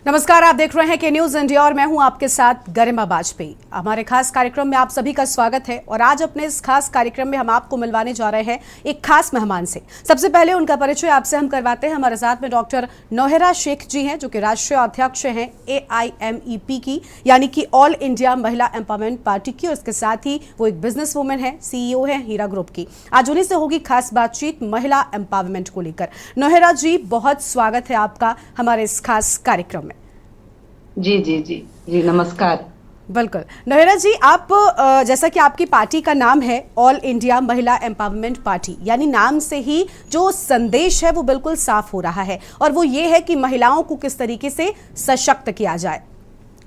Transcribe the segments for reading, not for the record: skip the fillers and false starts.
नमस्कार, आप देख रहे हैं के न्यूज इंडिया और मैं हूं आपके साथ गरिमा बाजपेयी। हमारे खास कार्यक्रम में आप सभी का स्वागत है और आज अपने इस खास कार्यक्रम में हम आपको मिलवाने जा रहे हैं एक खास मेहमान से। सबसे पहले उनका परिचय आपसे हम करवाते हैं। हमारे साथ में डॉक्टर नौहरा शेख जी हैं, जो कि राष्ट्रीय अध्यक्ष हैं AIMEP की, यानी कि ऑल इंडिया महिला एम्पावरमेंट पार्टी की, और इसके साथ ही वो एक बिजनेस वुमेन है, CEO है हीरा ग्रुप की। आज उन्हीं से होगी खास बातचीत महिला एम्पावरमेंट को लेकर। नौहरा जी, बहुत स्वागत है आपका हमारे इस खास कार्यक्रम में। जी जी जी जी, नमस्कार। बिल्कुल नौहरा जी, आप जैसा कि आपकी पार्टी का नाम है ऑल इंडिया महिला एम्पावरमेंट पार्टी, यानी नाम से ही जो संदेश है वो बिल्कुल साफ हो रहा है, और वो ये है कि महिलाओं को किस तरीके से सशक्त किया जाए।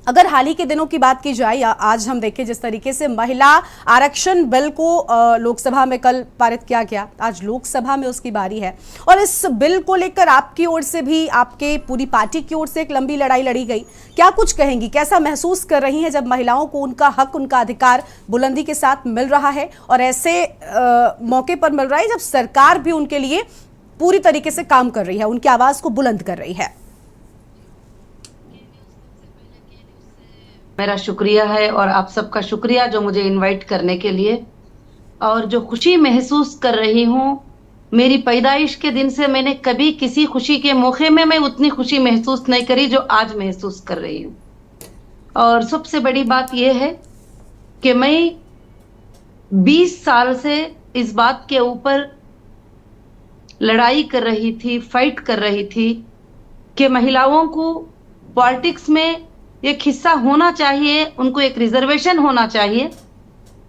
अगर हाल ही के दिनों की बात की जाए या आज हम देखें जिस तरीके से महिला आरक्षण बिल को लोकसभा में कल पारित किया गया, आज लोकसभा में उसकी बारी है, और इस बिल को लेकर आपकी ओर से भी, आपके पूरी पार्टी की ओर से एक लंबी लड़ाई लड़ी गई। क्या कुछ कहेंगी, कैसा महसूस कर रही हैं जब महिलाओं को उनका हक, उनका अधिकार बुलंदी के साथ मिल रहा है, और ऐसे मौके पर मिल रहा है जब सरकार भी उनके लिए पूरी तरीके से काम कर रही है, उनकी आवाज को बुलंद कर रही है? मेरा शुक्रिया है और आप सबका शुक्रिया जो मुझे इनवाइट करने के लिए। और जो खुशी महसूस कर रही हूँ, मेरी पैदाइश के दिन से मैंने कभी किसी खुशी के मौके में मैं उतनी खुशी महसूस नहीं करी जो आज महसूस कर रही हूँ। और सबसे बड़ी बात यह है कि मैं 20 साल से इस बात के ऊपर लड़ाई कर रही थी, फाइट कर रही थी कि महिलाओं को पॉलिटिक्स में एक हिस्सा होना चाहिए, उनको एक रिजर्वेशन होना चाहिए।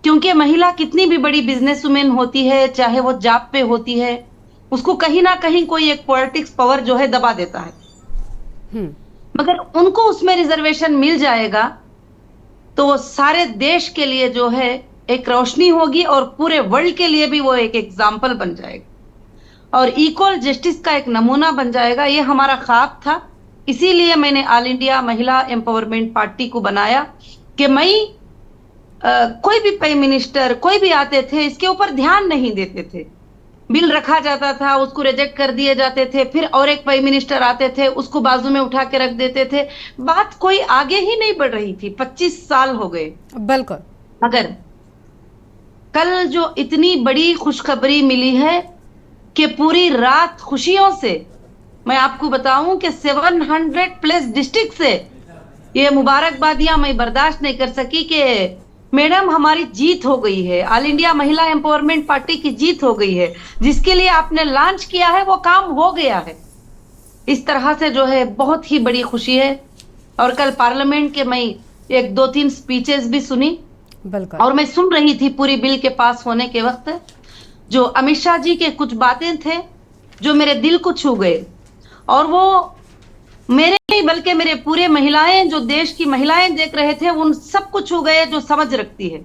क्योंकि महिला कितनी भी बड़ी बिजनेसवुमेन होती है, चाहे वो जॉब पे होती है, उसको कहीं ना कहीं कोई एक पॉलिटिक्स पावर जो है दबा देता है। मगर उनको उसमें रिजर्वेशन मिल जाएगा तो वो सारे देश के लिए जो है एक रोशनी होगी और पूरे वर्ल्ड के लिए भी वो एक एग्जाम्पल बन जाएगा और इक्वल जस्टिस का एक नमूना बन जाएगा। ये हमारा ख्वाब था, इसीलिए मैंने ऑल इंडिया महिला एम्पावरमेंट पार्टी को बनाया कि मैं कोई भी प्राइम मिनिस्टर कोई भी आते थे, इसके ऊपर ध्यान नहीं देते थे। बिल रखा जाता था, उसको रिजेक्ट कर दिए जाते थे, फिर और एक प्राइम मिनिस्टर आते थे, उसको बाजू में उठा के रख देते थे। बात कोई आगे ही नहीं बढ़ रही थी। 25 साल हो गए। बिल्कुल। मगर कल जो इतनी बड़ी खुशखबरी मिली है कि पूरी रात खुशियों से, मैं आपको बताऊं कि 700+ डिस्ट्रिक्ट से ये मुबारकबादियां मैं बर्दाश्त नहीं कर सकी कि मैडम हमारी जीत हो गई है, ऑल इंडिया महिला एम्पावरमेंट पार्टी की जीत हो गई है, जिसके लिए आपने लॉन्च किया है वो काम हो गया है। इस तरह से जो है बहुत ही बड़ी खुशी है। और कल पार्लियामेंट के मैं 1-2-3 स्पीचेस भी सुनी, और मैं सुन रही थी पूरी बिल के पास होने के वक्त जो अमित शाह जी के कुछ बातें थे जो मेरे दिल को छू गए, और वो मेरे नहीं बल्कि मेरे पूरे महिलाएं, जो देश की महिलाएं देख रहे थे, उन सबको छू गए जो समझ रखती है।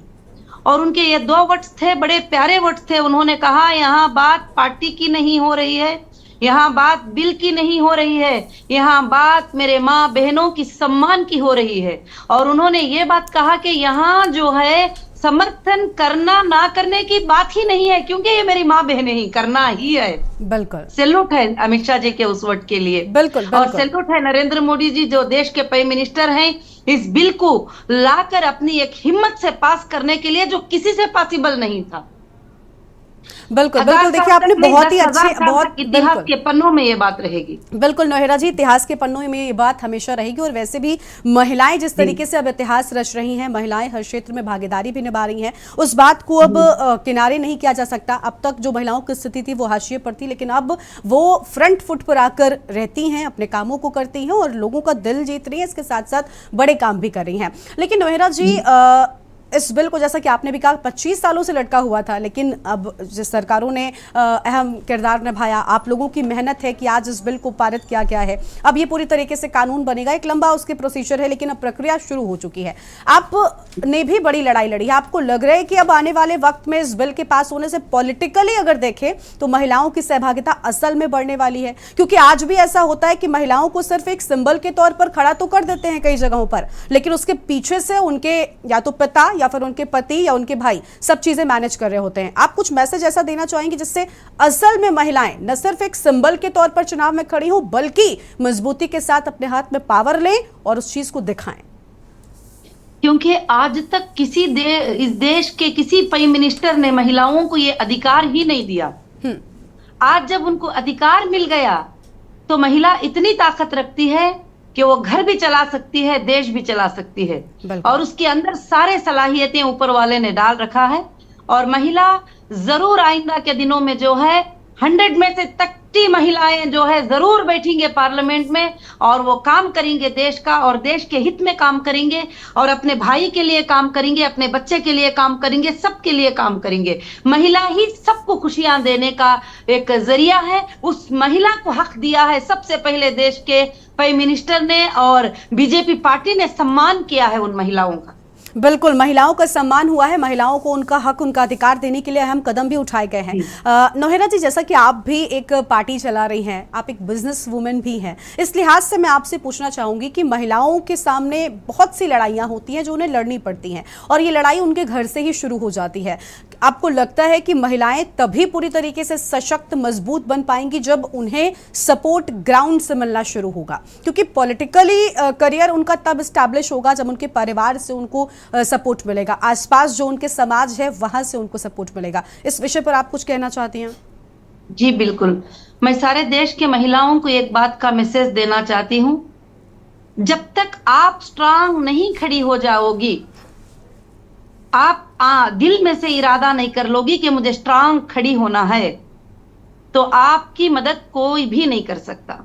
और उनके ये 2 वर्ड्स थे, बड़े प्यारे वर्ड्स थे। उन्होंने कहा यहाँ बात पार्टी की नहीं हो रही है, यहाँ बात बिल की नहीं हो रही है, यहाँ बात मेरे माँ बहनों की सम्मान की हो रही है। और उन्होंने ये बात कहा कि यहाँ जो है समर्थन करना ना करने की बात ही नहीं है, क्योंकि ये मेरी माँ बहनें ही करना ही है। बिल्कुल सैल्यूट है अमित शाह जी के उस वर्ड के लिए। बिल्कुल। और सैल्यूट है नरेंद्र मोदी जी जो देश के प्राइम मिनिस्टर हैं, इस बिल को लाकर अपनी एक हिम्मत से पास करने के लिए जो किसी से पॉसिबल नहीं था। बिल्कुल बिल्कुल। देखिए, आपने बहुत ही अच्छे, बहुत इतिहास के पन्नों में ये बात रहेगी। बिल्कुल नौहरा जी, इतिहास के पन्नों में ये बात हमेशा रहेगी। और वैसे भी महिलाएं जिस तरीके से अब इतिहास रच रही हैं, महिलाएं हर क्षेत्र में भागीदारी भी निभा रही हैं, उस बात को अब किनारे नहीं किया जा सकता। अब तक जो महिलाओं की स्थिति थी वो हाशिए पर थी, लेकिन अब वो फ्रंट फुट पर आकर रहती हैं, अपने कामों को करती हैं और लोगों का दिल जीत रही है, इसके साथ साथ बड़े काम भी कर रही हैं। लेकिन नौहरा जी, इस बिल को जैसा कि आपने भी कहा 25 सालों से लटका हुआ था, लेकिन अब जिस सरकारों ने अहम किरदार निभाया, आप लोगों की मेहनत है कि आज इस बिल को पारित किया गया है। अब ये पूरी तरीके से कानून बनेगा। एक लंबा उसके प्रोसीजर है, लेकिन अब प्रक्रिया शुरू हो चुकी है। आपने भी बड़ी लड़ाई लड़ी है। आपको लग रहा है कि अब आने वाले वक्त में इस बिल के पास होने से पॉलिटिकली अगर देखें तो महिलाओं की सहभागिता असल में बढ़ने वाली है? क्योंकि आज भी ऐसा होता है कि महिलाओं को सिर्फ एक सिंबल के तौर पर खड़ा तो कर देते हैं कई जगहों पर, लेकिन उसके पीछे से उनके या तो पिता या फिर उनके पति या उनके भाई सब चीजें मैनेज कर रहे होते हैं। आप कुछ मैसेज ऐसा देना चाहेंगे जिससे असल में महिलाएं न सिर्फ एक सिंबल के तौर पर चुनाव में खड़ी हो, बल्कि मजबूती के साथ अपने हाथ में पावर लें और उस चीज को दिखाएं? क्योंकि आज तक इस देश के किसी प्राइम मिनिस्टर ने महिलाओं को ये अधिकार ही नहीं दिया। आज जब उनको अधिकार मिल गया तो महिला इतनी ताकत रखती है कि वो घर भी चला सकती है, देश भी चला सकती है, और उसके अंदर सारे सलाहियतें ऊपर वाले ने डाल रखा है। और महिला जरूर आइंदा के दिनों में जो है 100 में से 30 महिलाएं जो है जरूर बैठेंगे पार्लियामेंट में, और वो काम करेंगे देश का, और देश के हित में काम करेंगे, और अपने भाई के लिए काम करेंगे, अपने बच्चे के लिए काम करेंगे, सबके लिए काम करेंगे। महिला ही सबको खुशियां देने का एक जरिया है। उस महिला को हक दिया है सबसे पहले देश के प्राइम मिनिस्टर ने, और बीजेपी पार्टी ने सम्मान किया है उन महिलाओं का। बिल्कुल, महिलाओं का सम्मान हुआ है, महिलाओं को उनका हक, उनका अधिकार देने के लिए अहम कदम भी उठाए गए हैं। नोहेरा जी, जैसा कि आप भी एक पार्टी चला रही हैं, आप एक बिजनेस वुमेन भी हैं, इस लिहाज से मैं आपसे पूछना चाहूंगी कि महिलाओं के सामने बहुत सी लड़ाइयां होती हैं जो उन्हें लड़नी पड़ती हैं, और ये लड़ाई उनके घर से ही शुरू हो जाती है। आपको लगता है कि महिलाएं तभी पूरी तरीके से सशक्त, मजबूत बन पाएंगी जब उन्हें सपोर्ट ग्राउंड से मिलना शुरू होगा? क्योंकि पॉलिटिकली करियर उनका तब स्टैब्लिश होगा जब उनके परिवार से उनको सपोर्ट मिलेगा, आसपास जो उनके समाज है वहां से उनको सपोर्ट मिलेगा। इस विषय पर आप कुछ कहना चाहती हैं? जी बिल्कुल, मैं सारे देश के महिलाओं को एक बात का मैसेज देना चाहती हूं। जब तक आप स्ट्रांग नहीं खड़ी हो जाओगी, आप दिल में से इरादा नहीं कर लोगी कि मुझे स्ट्रांग खड़ी होना है, तो आपकी मदद कोई भी नहीं कर सकता।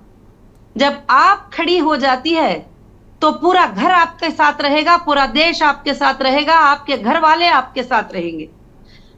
जब आप खड़ी हो जाती है तो पूरा घर आपके साथ रहेगा, पूरा देश आपके साथ रहेगा, आपके घर वाले आपके साथ रहेंगे।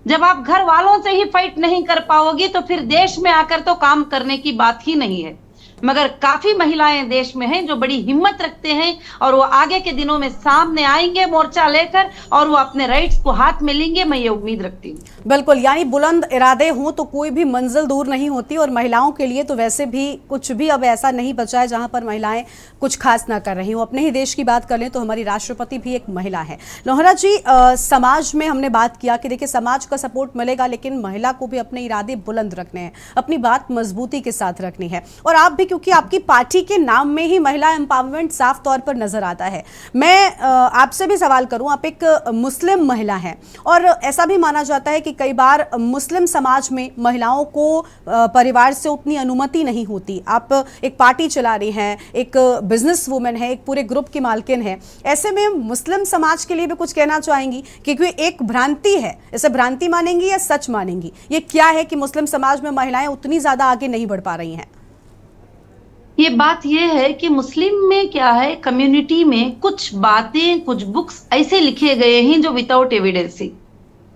जब आप घर वालों से ही फाइट नहीं कर पाओगी तो फिर देश में आकर तो काम करने की बात ही नहीं है। मगर काफी महिलाएं देश में हैं जो बड़ी हिम्मत रखते हैं, और वो आगे के दिनों में सामने आएंगे मोर्चा लेकर, और वो अपने राइट्स को हाथ में लेंगे, मैं ये उम्मीद रखती हूँ। बिल्कुल, यानी बुलंद इरादे हों तो कोई भी मंजिल दूर नहीं होती, और महिलाओं के लिए तो वैसे भी कुछ भी अब ऐसा नहीं बचा है जहां पर महिलाएं कुछ खास ना कर रही हो। अपने ही देश की बात कर लें तो हमारी राष्ट्रपति भी एक महिला है। नोहेरा जी, समाज में हमने बात किया कि देखिए समाज का सपोर्ट मिलेगा, लेकिन महिला को भी अपने इरादे बुलंद रखने हैं, अपनी बात मजबूती के साथ रखनी है। और आप भी, क्योंकि आपकी पार्टी के नाम में ही महिला एम्पावरमेंट साफ तौर पर नजर आता है, मैं आपसे भी सवाल करूं, आप एक मुस्लिम महिला हैं, और ऐसा भी माना जाता है कि कई बार मुस्लिम समाज में महिलाओं को परिवार से उतनी अनुमति नहीं होती। आप एक पार्टी चला रही हैं, एक बिजनेस वुमेन है, एक पूरे ग्रुप की मालकिन है, ऐसे में मुस्लिम समाज के लिए भी कुछ कहना चाहेंगी? क्योंकि एक भ्रांति है, इसे भ्रांति मानेंगी या सच मानेंगी? ये क्या है कि मुस्लिम समाज में महिलाएं उतनी ज्यादा आगे नहीं बढ़ पा रही हैं? ये बात ये है कि मुस्लिम में क्या है, कम्युनिटी में कुछ बातें, कुछ बुक्स ऐसे लिखे गए हैं जो विदाउट एविडेंस है।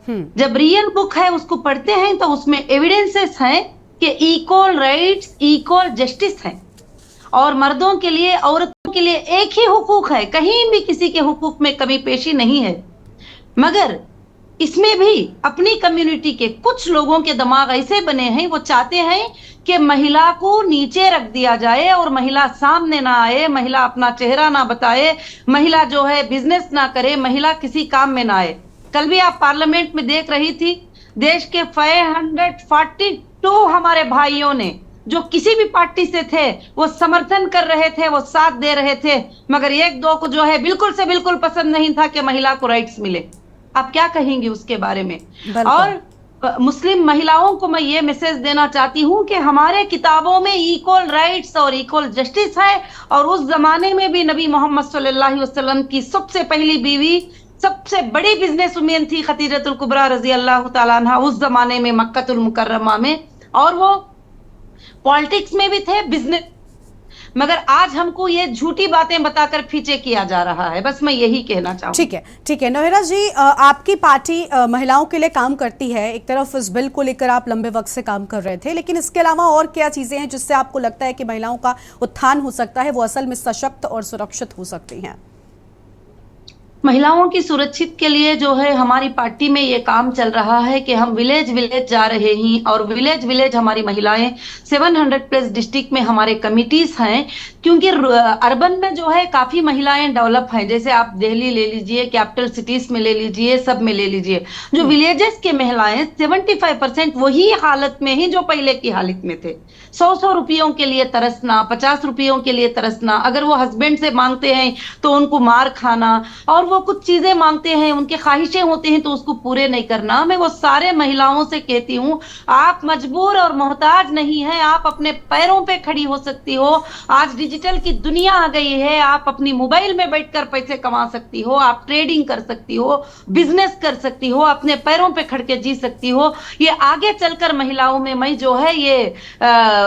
जब रियल बुक है उसको पढ़ते हैं तो उसमें एविडेंसेस हैं कि इक्वल राइट्स, इक्वल जस्टिस है, और मर्दों के लिए, औरतों के लिए एक ही हुकूक है, कहीं भी किसी के हुकूक में कमी पेशी नहीं है। मगर इसमें भी अपनी कम्युनिटी के कुछ लोगों के दिमाग ऐसे बने हैं, वो चाहते हैं कि महिला को नीचे रख दिया जाए और महिला सामने ना आए, महिला अपना चेहरा ना बताए, महिला जो है बिजनेस ना करे, महिला किसी काम में ना आए। कल भी आप पार्लियामेंट में देख रही थी, देश के 542 हमारे भाइयों ने जो किसी भी पार्टी से थे वो समर्थन कर रहे थे, वो साथ दे रहे थे, मगर एक दो को जो है बिल्कुल से बिल्कुल पसंद नहीं था कि महिला को राइट्स मिले। आप क्या कहेंगी उसके बारे में? और मुस्लिम महिलाओं को मैं ये मैसेज देना चाहती हूँ कि हमारे किताबों में इक्वल राइट्स और इक्वल जस्टिस है, और उस जमाने में भी नबी मोहम्मद सल्लल्लाहु अलैहि वसल्लम की सबसे पहली बीवी, सबसे बड़ी बिजनेस वुमेन थी खदीजतुल कुबरा रजी अल्लाह ताला अन्हा, उस जमाने में मक्कतुल मुकर्रमा में, और वो पॉलिटिक्स में भी थे, बिजनेस। मगर आज हमको ये झूठी बातें बताकर पीछे किया जा रहा है। बस मैं यही कहना चाहूँगी। ठीक है, ठीक है। नोहेरा जी, आपकी पार्टी महिलाओं के लिए काम करती है, एक तरफ इस बिल को लेकर आप लंबे वक्त से काम कर रहे थे, लेकिन इसके अलावा और क्या चीजें हैं जिससे आपको लगता है कि महिलाओं का उत्थान हो सकता है, वो असल में सशक्त और सुरक्षित हो सकती हैं? महिलाओं की सुरक्षित के लिए जो है हमारी पार्टी में ये काम चल रहा है कि हम विलेज विलेज जा रहे हैं और विलेज विलेज हमारी महिलाएं 700 प्लस डिस्ट्रिक्ट में हमारे कमिटीज हैं, क्योंकि अर्बन में जो है काफी महिलाएं डेवलप हैं। जैसे आप दिल्ली ले लीजिए, कैपिटल सिटीज में ले लीजिए, सब में ले लीजिए, जो विलेजेस के महिलाएं 75% वही हालत में ही जो पहले की हालत में थे। 100 रुपयों के लिए तरसना, 50 रुपयों के लिए तरसना, अगर वो हस्बैंड से मांगते हैं तो उनको मार खाना, और वो कुछ चीजें मांगते हैं, उनके ख्वाहिशें होते हैं तो उसको पूरे नहीं करना। मैं वो सारे महिलाओं से कहती हूँ, आप मजबूर और मोहताज नहीं है, आप अपने पैरों पे खड़ी हो सकती हो। आज डिजिटल की दुनिया आ गई है, आप अपनी मोबाइल में बैठकर पैसे कमा सकती हो, आप ट्रेडिंग कर सकती हो, बिजनेस कर सकती हो, अपने पैरों पे खड़ के जी सकती हो। ये आगे चलकर महिलाओं में मैं जो है ये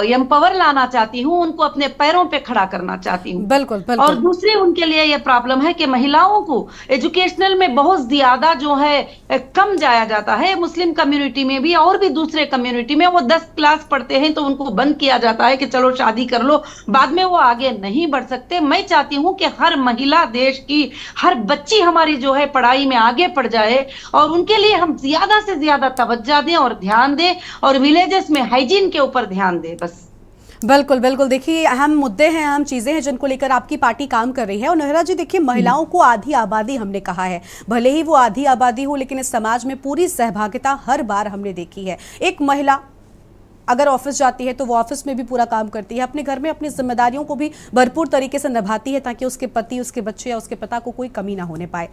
एम्पावर लाना चाहती हूँ, उनको अपने पैरों पे खड़ा करना चाहती हूँ। बिल्कुल और बिल्कुल। दूसरे उनके लिए ये प्रॉब्लम है कि महिलाओं को एजुकेशनल में बहुत ज्यादा जो है कम जाया जाता है। मुस्लिम कम्युनिटी में भी और भी दूसरे कम्युनिटी में वो 10 क्लास पढ़ते हैं तो उनको बंद किया जाता है कि चलो शादी कर लो, बाद में वो आगे नहीं बढ़ सकते। मैं चाहती हूँ कि हर महिला, देश की हर बच्ची हमारी जो है पढ़ाई में आगे बढ़ जाए, और उनके लिए हम ज्यादा से ज्यादा तवज्जो दें और ध्यान दें, और विलेजेस में हाइजीन के ऊपर ध्यान दें। बस बिल्कुल बिल्कुल। देखिए, अहम मुद्दे हैं, अहम चीजें हैं जिनको लेकर आपकी पार्टी काम कर रही है। और नोहरा जी, देखिए, महिलाओं को आधी आबादी हमने कहा है, भले ही वो आधी आबादी हो, लेकिन इस समाज में पूरी सहभागिता हर बार हमने देखी है। एक महिला अगर ऑफिस जाती है तो वो ऑफिस में भी पूरा काम करती है, अपने घर में अपनी जिम्मेदारियों को भी भरपूर तरीके से निभाती है, ताकि उसके पति, उसके बच्चे या उसके पिता को कोई कमी ना होने पाए।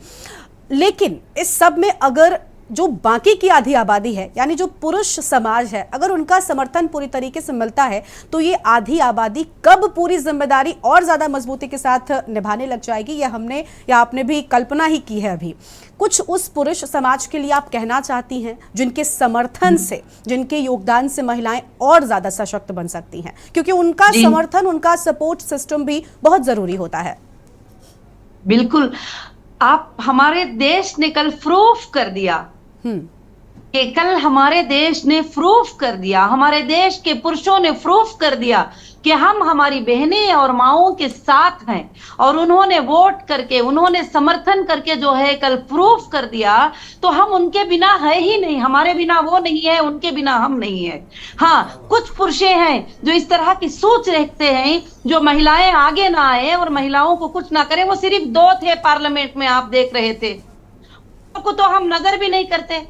लेकिन इस सब में अगर जो बाकी की आधी आबादी है, यानी जो पुरुष समाज है, अगर उनका समर्थन पूरी तरीके से मिलता है तो ये आधी आबादी कब पूरी जिम्मेदारी और ज्यादा मजबूती के साथ निभाने लग जाएगी, यह हमने या आपने भी कल्पना ही की है। अभी कुछ उस पुरुष समाज के लिए आप कहना चाहती हैं जिनके समर्थन से, जिनके योगदान से महिलाएं और ज्यादा सशक्त बन सकती हैं, क्योंकि उनका समर्थन, उनका सपोर्ट सिस्टम भी बहुत जरूरी होता है। बिल्कुल, आप हमारे देश ने कल प्रूफ कर दिया कि कल हमारे देश ने प्रूफ कर दिया, हमारे देश के पुरुषों ने प्रूफ कर दिया कि हम हमारी बहनें और माओं के साथ हैं, और उन्होंने वोट करके, उन्होंने समर्थन करके जो है कल प्रूफ कर दिया। तो हम उनके बिना है ही नहीं, हमारे बिना वो नहीं है, उनके बिना हम नहीं है। हाँ, कुछ पुरुष हैं जो इस तरह की सोच रखते हैं, जो महिलाएं आगे ना आए और महिलाओं को कुछ ना करें। वो सिर्फ 2 थे पार्लियामेंट में, आप देख रहे थे, को तो हम नजर भी नहीं करते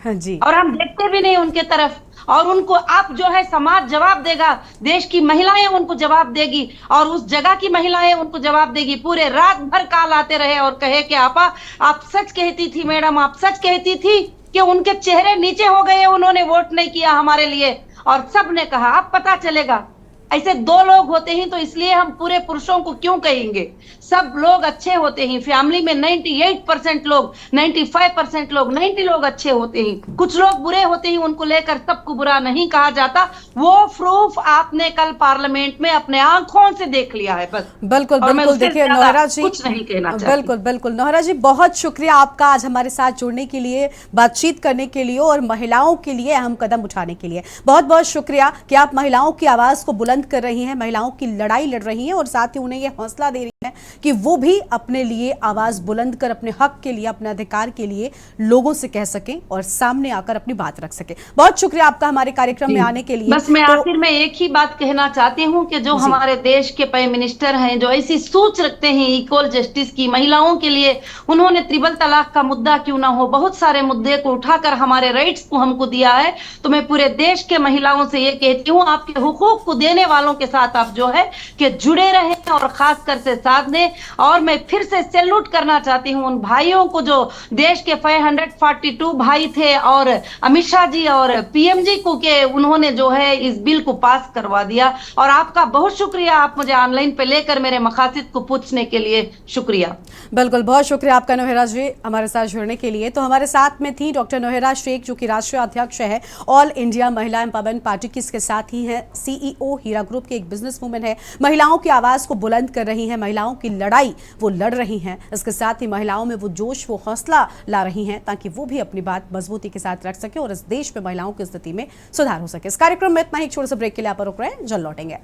जी, और हम देखते भी नहीं उनके तरफ, और उनको आप जो है समाज जवाब देगा, देश की महिलाएं उनको जवाब देगी, और उस जगह की महिलाएं उनको जवाब देगी। पूरे रात भर कॉल आते रहे और कहे कि आपा, आप सच कहती थी मैडम, आप सच कहती थी कि उनके चेहरे नीचे हो गए, उन्होंने वोट नहीं किया हमारे लिए। और सब ने कहा, अब पता चलेगा। ऐसे 2 लोग होते हैं तो इसलिए हम पूरे पुरुषों को क्यों कहेंगे? सब लोग अच्छे होते हैं, फैमिली में 98% लोग, 95% लोग, 90 लोग अच्छे होते हैं। कुछ लोग बुरे होते हैं, उनको लेकर सबको बुरा नहीं कहा जाता। वो प्रूफ आपने कल पार्लियामेंट में अपने आंखों से देख लिया है। बस बिल्कुल बिल्कुल। देखिए नोहरा जी, कुछ नहीं कहना चाहती। बिल्कुल बिल्कुल। नोहरा जी, बहुत शुक्रिया आपका आज हमारे साथ जुड़ने के लिए, बातचीत करने के लिए और महिलाओं के लिए अहम कदम उठाने के लिए। बहुत बहुत शुक्रिया कि आप महिलाओं की आवाज को बुलंद कर रही हैं, महिलाओं की लड़ाई लड़ रही हैं, और साथ ही उन्हें यह हौसला दे रही हैं कि वो भी अपने लिए आवाज बुलंद कर, अपने हक के लिए, अपने अधिकार के लिए लोगों से कह सकें और सामने आकर अपनी बात रख सकें। बहुत शुक्रिया आपका हमारे कार्यक्रम में आने के लिए। बस मैं आखिर में एक ही बात कहना चाहती हूँ कि जो हमारे देश के प्राइम मिनिस्टर हैं, जो ऐसी सोच रखते हैं इक्वल जस्टिस की, महिलाओं के लिए, उन्होंने ट्रिपल तलाक का मुद्दा क्यों ना हो, बहुत सारे मुद्दे को उठाकर हमारे राइट्स को हमको दिया है। तो मैं पूरे देश के महिलाओं से ये कहती हूँ, आपके हुकूक को देने वालों के साथ आप जो है कि जुड़े रहें और खासकर से साथ दें। और मैं फिर से सैल्यूट करना चाहती हूँ उन भाइयों को जो देश के 542 भाई थे, और अमित शाह जी और पीएम जी को के उन्होंने जो है इस बिल को पास करवा दिया। और आपका बहुत शुक्रिया, आप मुझे ऑनलाइन पे लेकर मेरे मकासद को पूछने के लिए शुक्रिया। बिल्कुल, बहुत शुक्रिया आपका नोहरा जी हमारे साथ जुड़ने के लिए। तो हमारे साथ में थी डॉक्टर नोहरा शेख, जो कि राष्ट्रीय अध्यक्ष है ऑल इंडिया महिला एम्पावरमेंट पार्टी की। इसके साथ ही है सीईओ हीरा ग्रुप के, एक बिजनेस वूमेन है, महिलाओं की आवाज को बुलंद कर रही है, महिलाओं की लड़ाई वो लड़ रही हैं। इसके साथ ही महिलाओं में वो जोश, वो हौसला ला रही हैं, ताकि वो भी अपनी बात मजबूती के साथ रख सके और इस देश में महिलाओं की स्थिति में सुधार हो सके। इस कार्यक्रम में इतना ही, एक छोटे से ब्रेक के लिए आप रुक रहे हैं, जल्द लौटेंगे।